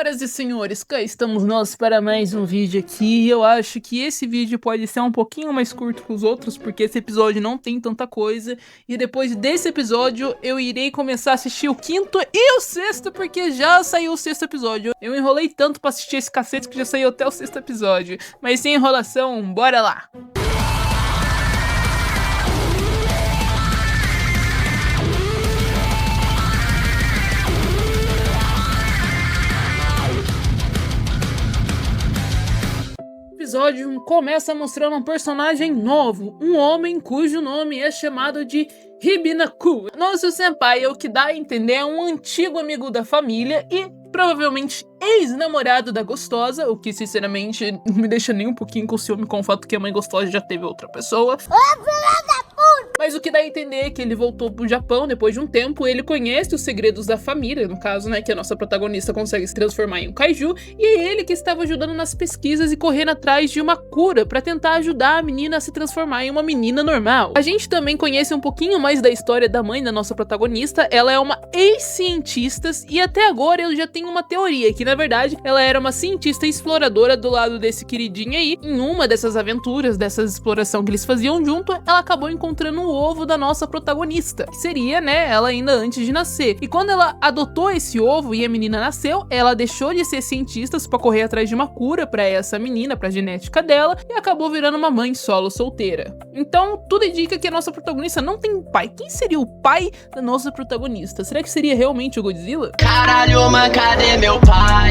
Senhoras e senhores, cá estamos nós para mais um vídeo aqui. Eu acho que esse vídeo pode ser um pouquinho mais curto que os outros, porque esse episódio não tem tanta coisa. E depois desse episódio, eu irei começar a assistir o quinto e o sexto, porque já saiu o sexto episódio. Eu enrolei tanto pra assistir esse cacete que já saiu até o sexto episódio. Mas sem enrolação, bora lá! O episódio começa mostrando um personagem novo, um homem cujo nome é chamado de Hibinaku. Nosso senpai, o que dá a entender, é um antigo amigo da família e provavelmente ex-namorado da gostosa, o que sinceramente não me deixa nem um pouquinho com ciúme com o fato que a mãe gostosa já teve outra pessoa. Mas o que dá a entender é que ele voltou pro Japão depois de um tempo, ele conhece os segredos da família, no caso, né, que a nossa protagonista consegue se transformar em um kaiju, e é ele que estava ajudando nas pesquisas e correndo atrás de uma cura pra tentar ajudar a menina a se transformar em uma menina normal. A gente também conhece um pouquinho mais da história da mãe da nossa protagonista. Ela é uma ex-cientista e até agora eu já tenho uma teoria, que na verdade ela era uma cientista exploradora do lado desse queridinho aí. Em uma dessas aventuras, dessas exploração que eles faziam junto, ela acabou encontrando o ovo da nossa protagonista, que seria, né, ela ainda antes de nascer. E quando ela adotou esse ovo e a menina nasceu, ela deixou de ser cientista pra correr atrás de uma cura pra essa menina, pra genética dela, e acabou virando uma mãe solo solteira. Então, tudo indica que a nossa protagonista não tem pai. Quem seria o pai da nossa protagonista? Será que seria realmente o Godzilla? Caralho, mas cadê meu pai?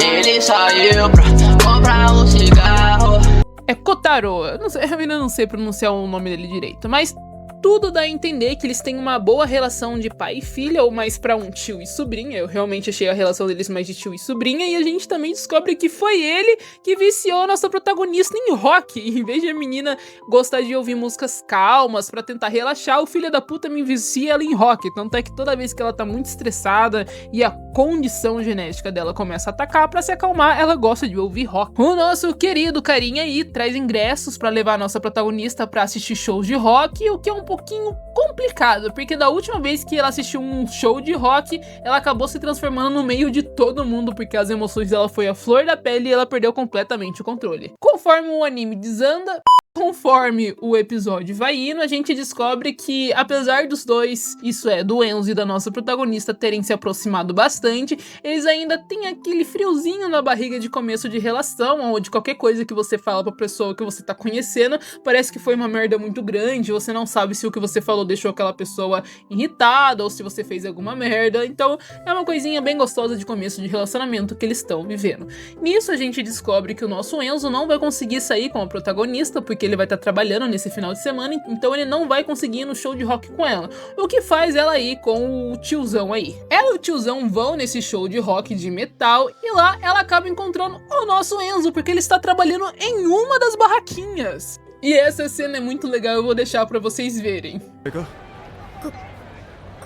Ele saiu pra comprar um cigarro. É Kotaro. Eu ainda não sei pronunciar o nome dele direito, mas tudo dá a entender que eles têm uma boa relação de pai e filha, ou mais pra um tio e sobrinha. Eu realmente achei a relação deles mais de tio e sobrinha, e a gente também descobre que foi ele que viciou a nossa protagonista em rock. Em vez de a menina gostar de ouvir músicas calmas pra tentar relaxar, o filho da puta me vicia ela em rock. Tanto é que toda vez que ela tá muito estressada e a condição genética dela começa a atacar, pra se acalmar, ela gosta de ouvir rock. O nosso querido carinha aí traz ingressos pra levar a nossa protagonista pra assistir shows de rock, o que é um pouquinho complicado, porque da última vez que ela assistiu um show de rock, ela acabou se transformando no meio de todo mundo, porque as emoções dela foi a flor da pele e ela perdeu completamente o controle. Conforme o anime desanda, conforme o episódio vai indo, a gente descobre que, apesar dos dois, isso é, do Enzo e da nossa protagonista, terem se aproximado bastante, eles ainda têm aquele friozinho na barriga de começo de relação, ou de qualquer coisa que você fala pra pessoa que você tá conhecendo, parece que foi uma merda muito grande, você não sabe se o que você falou deixou aquela pessoa irritada, ou se você fez alguma merda. Então é uma coisinha bem gostosa de começo de relacionamento que eles estão vivendo. Nisso a gente descobre que o nosso Enzo não vai conseguir sair com a protagonista, porque ele vai estar trabalhando nesse final de semana, então ele não vai conseguir ir no show de rock com ela, o que faz ela ir com o tiozão aí. Ela e o tiozão vão nesse show de rock de metal, e lá ela acaba encontrando o nosso Enzo, porque ele está trabalhando em uma das barraquinhas. E essa cena é muito legal, eu vou deixar pra vocês verem.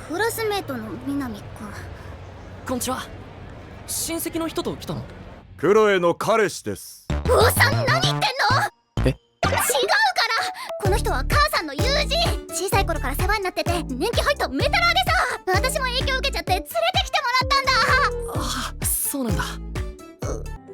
クラスメートの南か。こんにちは。親戚の人と来たの？クロエの彼氏です。おっさん何言ってんの？え？違うからこの人は母さんの友人。小さい頃から世話になってて年季入ったメタラーでさ、私も影響受けちゃって連れてきてもらったんだ。あ、そうなんだ。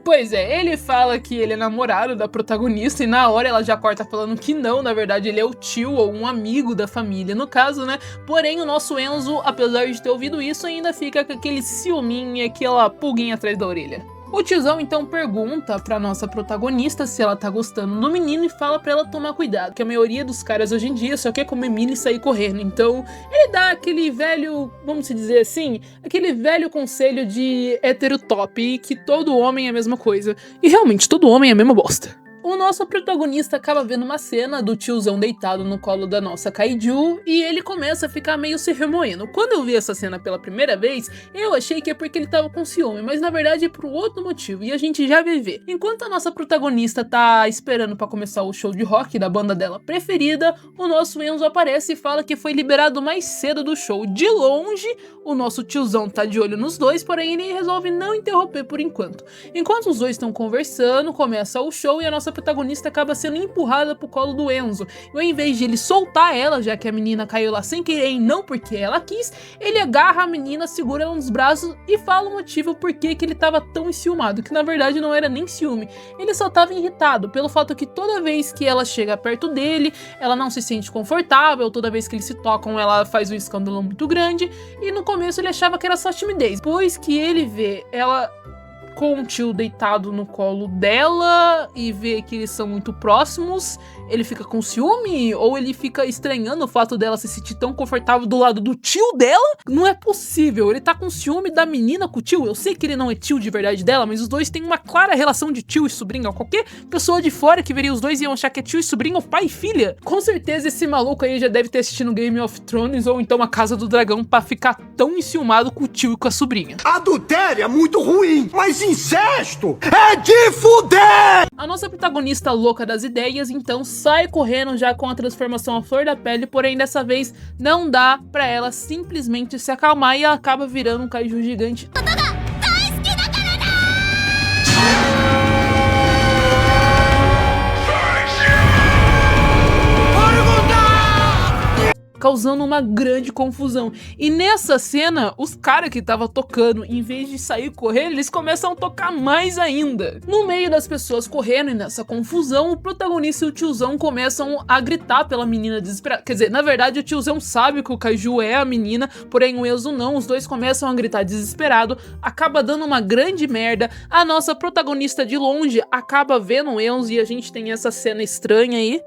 Pois é, ele fala que ele é namorado da protagonista e na hora ela já corta falando que não, na verdade ele é o tio ou um amigo da família, no caso, né? Porém o nosso Enzo, apesar de ter ouvido isso, ainda fica com aquele ciúminho e aquela pulguinha atrás da orelha. O tiozão então pergunta pra nossa protagonista se ela tá gostando do menino e fala pra ela tomar cuidado, que a maioria dos caras hoje em dia só quer comer milho e sair correndo. Então ele dá aquele velho, vamos dizer assim, aquele velho conselho de hétero top, que todo homem é a mesma coisa. E realmente todo homem é a mesma bosta. O nosso protagonista acaba vendo uma cena do tiozão deitado no colo da nossa kaiju e ele começa a ficar meio se remoendo. Quando eu vi essa cena pela primeira vez, eu achei que é porque ele tava com ciúme, mas na verdade é por outro motivo, e a gente já vai ver. Enquanto a nossa protagonista tá esperando pra começar o show de rock da banda dela preferida, o nosso Enzo aparece e fala que foi liberado mais cedo do show. De longe, o nosso tiozão tá de olho nos dois, porém ele resolve não interromper por enquanto. Enquanto os dois estão conversando, começa o show e a nossa nossa protagonista acaba sendo empurrada pro colo do Enzo. E ao invés de ele soltar ela, já que a menina caiu lá sem querer e não porque ela quis, ele agarra a menina, segura ela nos braços e fala o motivo por que ele tava tão enciumado, que na verdade não era nem ciúme, ele só tava irritado pelo fato que toda vez que ela chega perto dele, ela não se sente confortável, toda vez que eles se tocam ela faz um escândalo muito grande, e no começo ele achava que era só timidez. Depois que ele vê ela com o tio deitado no colo dela e vê que eles são muito próximos, ele fica com ciúme ou ele fica estranhando o fato dela se sentir tão confortável do lado do tio dela? Não é possível, ele tá com ciúme da menina com o tio. Eu sei que ele não é tio de verdade dela, mas os dois têm uma clara relação de tio e sobrinha. Qualquer pessoa de fora que veria os dois iam achar que é tio e sobrinho ou pai e filha. Com certeza esse maluco aí já deve ter assistido Game of Thrones ou então A Casa do Dragão pra ficar tão enciumado com o tio e com a sobrinha. Adultério é muito ruim, mas incesto é de fuder! A nossa protagonista louca das ideias, então, sai correndo já com a transformação à flor da pele, porém dessa vez não dá pra ela simplesmente se acalmar e ela acaba virando um kaiju gigante. Causando uma grande confusão. E nessa cena, os caras que estavam tocando, em vez de sair correndo, eles começam a tocar mais ainda. No meio das pessoas correndo e nessa confusão, o protagonista e o tiozão começam a gritar pela menina desesperada. Quer dizer, na verdade o tiozão sabe que o kaiju é a menina, porém o Enzo não. Os dois começam a gritar desesperado, acaba dando uma grande merda. A nossa protagonista de longe acaba vendo o Enzo e a gente tem essa cena estranha aí.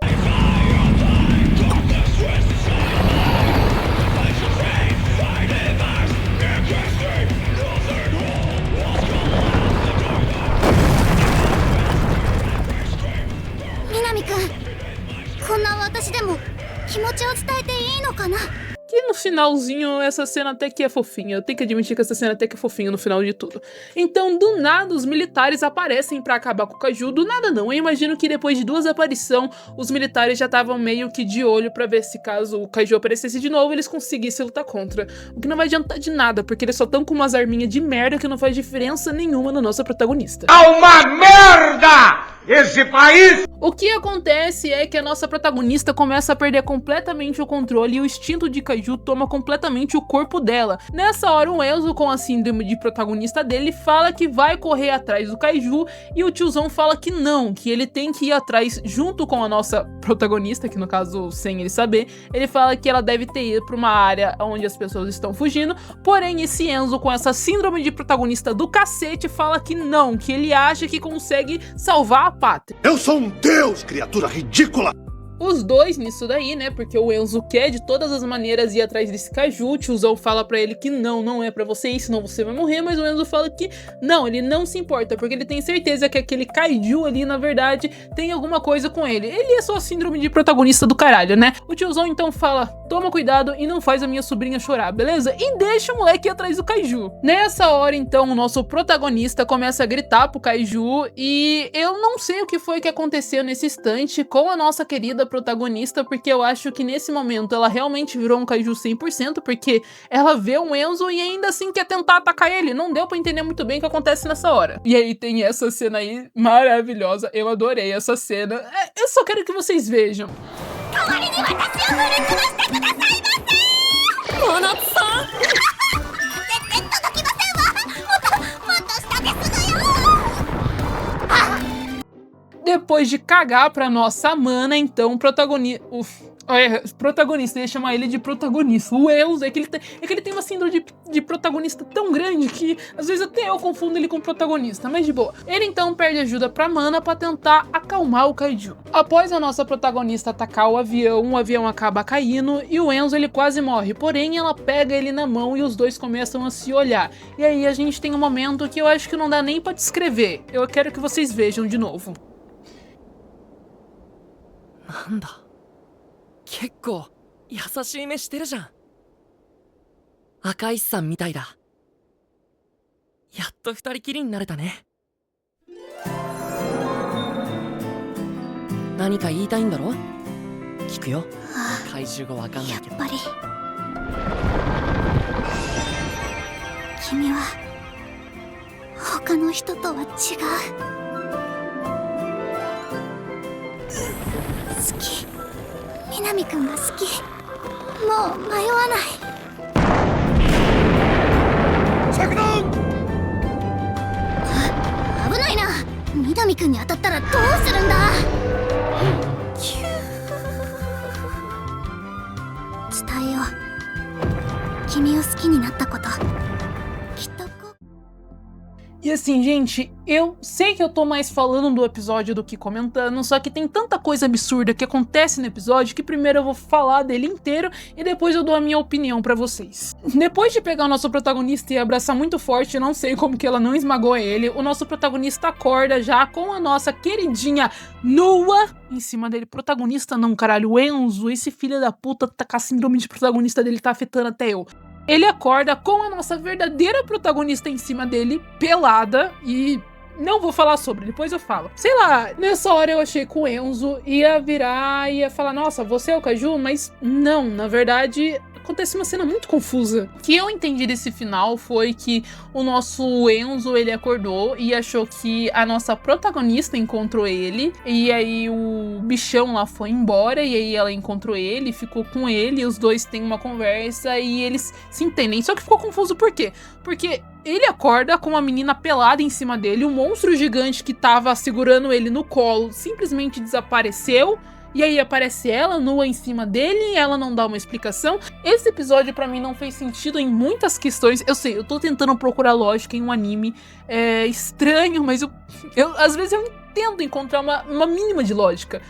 Que no finalzinho essa cena até que é fofinha. Eu tenho que admitir que essa cena até que é fofinha no final de tudo. Então, do nada, os militares aparecem pra acabar com o kaiju. Do nada não, eu imagino que depois de 2 aparições, os militares já estavam meio que de olho pra ver se caso o kaiju aparecesse de novo, eles conseguissem lutar contra. O que não vai adiantar de nada, porque eles só estão com umas arminhas de merda que não faz diferença nenhuma na nossa protagonista. É uma merda! Esse país! O que acontece é que a nossa protagonista começa a perder completamente o controle e o instinto de kaiju toma completamente o corpo dela. Nessa hora, o Enzo, com a síndrome de protagonista dele, fala que vai correr atrás do kaiju e o tiozão fala que não, que ele tem que ir atrás junto com a nossa protagonista, que no caso, sem ele saber, ele fala que ela deve ter ido pra uma área onde as pessoas estão fugindo, porém esse Enzo, com essa síndrome de protagonista do cacete, fala que não, que ele acha que consegue salvar a pátria. Eu sou um deus, criatura ridícula! Os dois nisso daí, né, porque o Enzo quer de todas as maneiras ir atrás desse kaiju, o tiozão fala pra ele que não é pra você ir, senão você vai morrer, mas o Enzo fala que não, ele não se importa, porque ele tem certeza que aquele kaiju ali, na verdade, tem alguma coisa com ele. Ele é só síndrome de protagonista do caralho, né? O tiozão então fala, toma cuidado e não faz a minha sobrinha chorar, beleza? E deixa o moleque ir atrás do kaiju. Nessa hora, então, o nosso protagonista começa a gritar pro kaiju e eu não sei o que foi que aconteceu nesse instante com a nossa querida protagonista, porque eu acho que nesse momento ela realmente virou um kaiju 100%, porque ela vê um Enzo e ainda assim quer tentar atacar ele. Não deu pra entender muito bem o que acontece nessa hora. E aí tem essa cena aí maravilhosa, eu adorei essa cena. Eu só quero que vocês vejam. Depois de cagar pra nossa mana, então o protagonista, ia chamar ele de protagonista. O Enzo é que ele tem uma síndrome de protagonista tão grande que às vezes até eu confundo ele com protagonista, mas de boa. Ele então perde ajuda pra mana pra tentar acalmar o kaiju. Após a nossa protagonista atacar o avião acaba caindo e o Enzo ele quase morre, porém ela pega ele na mão e os dois começam a se olhar. E aí a gente tem um momento que eu acho que não dá nem pra descrever. Eu quero que vocês vejam de novo. なんだ結構優しい目してるじゃん赤石さんみたいだやっと二人きりになれたね何か言いたいんだろ聞くよ怪獣語わかんないけどやっぱり君は他の人とは違う好き南くんが好きもう迷わない着弾危ないな南くんに当たったらどうするんだキュー伝えよう君を好きになったこときっとE assim, gente, eu sei que eu tô mais falando do episódio do que comentando, só que tem tanta coisa absurda que acontece no episódio que primeiro eu vou falar dele inteiro e depois eu dou a minha opinião pra vocês. Depois de pegar o nosso protagonista e abraçar muito forte, não sei como que ela não esmagou ele, o nosso protagonista acorda já com a nossa queridinha nua em cima dele. Protagonista não, caralho, o Enzo, esse filho da puta, tá com a síndrome de protagonista dele, tá afetando até eu. Ele acorda com a nossa verdadeira protagonista em cima dele, pelada, e não vou falar sobre, depois eu falo. Sei lá, nessa hora eu achei que o Enzo ia virar e ia falar, nossa, você é o Kaiju? Mas não, na verdade acontece uma cena muito confusa. O que eu entendi desse final foi que o nosso Enzo, ele acordou e achou que a nossa protagonista encontrou ele, e aí o bichão lá foi embora, e aí ela encontrou ele, ficou com ele, e os dois têm uma conversa e eles se entendem. Só que ficou confuso por quê? Porque ele acorda com uma menina pelada em cima dele, o monstro gigante que tava segurando ele no colo simplesmente desapareceu, e aí aparece ela nua em cima dele e ela não dá uma explicação. Esse episódio pra mim não fez sentido em muitas questões. Eu sei, eu tô tentando procurar lógica em um anime estranho, mas eu às vezes eu tento encontrar uma mínima de lógica.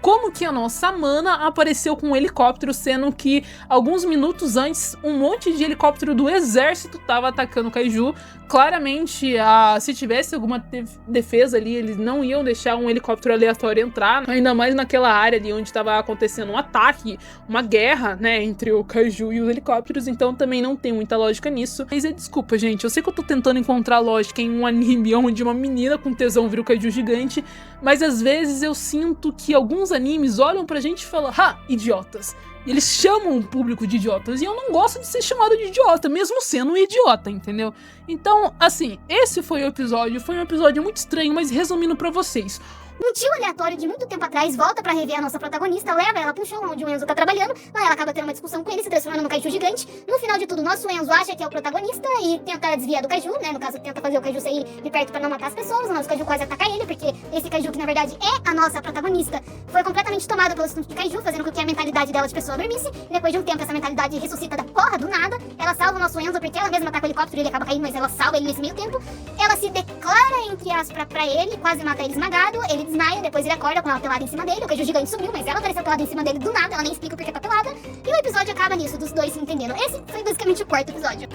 Como que a nossa mana apareceu com um helicóptero, sendo que alguns minutos antes um monte de helicóptero do exército tava atacando o Kaiju. Claramente, se tivesse alguma defesa ali, eles não iam deixar um helicóptero aleatório entrar, ainda mais naquela área ali onde estava acontecendo um ataque, uma guerra, né, entre o Kaiju e os helicópteros, então também não tem muita lógica nisso. Mas desculpa, gente, eu sei que eu tô tentando encontrar lógica em um anime onde uma menina com tesão vira o Kaiju gigante, mas às vezes eu sinto que alguns animes olham pra gente e falam, idiotas. E eles chamam o público de idiotas, e eu não gosto de ser chamado de idiota, mesmo sendo um idiota, entendeu? Então, assim, esse foi um episódio muito estranho, mas resumindo pra vocês. Um tio aleatório de muito tempo atrás volta pra rever a nossa protagonista, leva ela pro chão onde o Enzo tá trabalhando, lá ela acaba tendo uma discussão com ele, se transformando no Kaiju gigante. No final de tudo, nosso Enzo acha que é o protagonista e tenta desviar do Kaiju, né, no caso tenta fazer o Kaiju sair de perto pra não matar as pessoas, o nosso Kaiju quase ataca ele, porque esse Kaiju que na verdade é a nossa protagonista, foi completamente tomado pelo instinto de Kaiju, fazendo com que a mentalidade dela de pessoa dormisse, e depois de um tempo essa mentalidade ressuscita da porra do nada, ela salva o nosso Enzo porque ela mesma ataca o helicóptero e ele acaba caindo, mas ela salva ele nesse meio tempo, ela se declara, entre aspas, pra ele, quase mata ele esmagado, ele desmaia, depois ele acorda com ela pelada em cima dele, o Kaiju gigante sumiu, mas ela apareceu pelada em cima dele do nada, ela nem explica o porquê tá pelada, e o episódio acaba nisso, dos dois se entendendo. Esse foi basicamente o quarto episódio.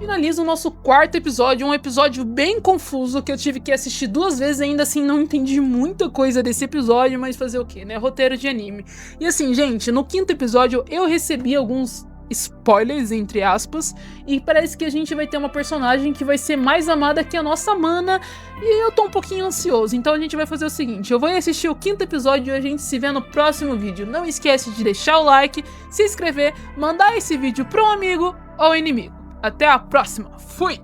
Finaliza o nosso quarto episódio, um episódio bem confuso que eu tive que assistir 2 vezes, ainda assim não entendi muita coisa desse episódio, mas fazer o quê, né? Roteiro de anime. E assim, gente, no 5º episódio eu recebi alguns spoilers, entre aspas, e parece que a gente vai ter uma personagem que vai ser mais amada que a nossa mana, e eu tô um pouquinho ansioso, então a gente vai fazer o seguinte, eu vou assistir o 5º episódio e a gente se vê no próximo vídeo. Não esquece de deixar o like, se inscrever, mandar esse vídeo para um amigo ou inimigo. Até a próxima, fui!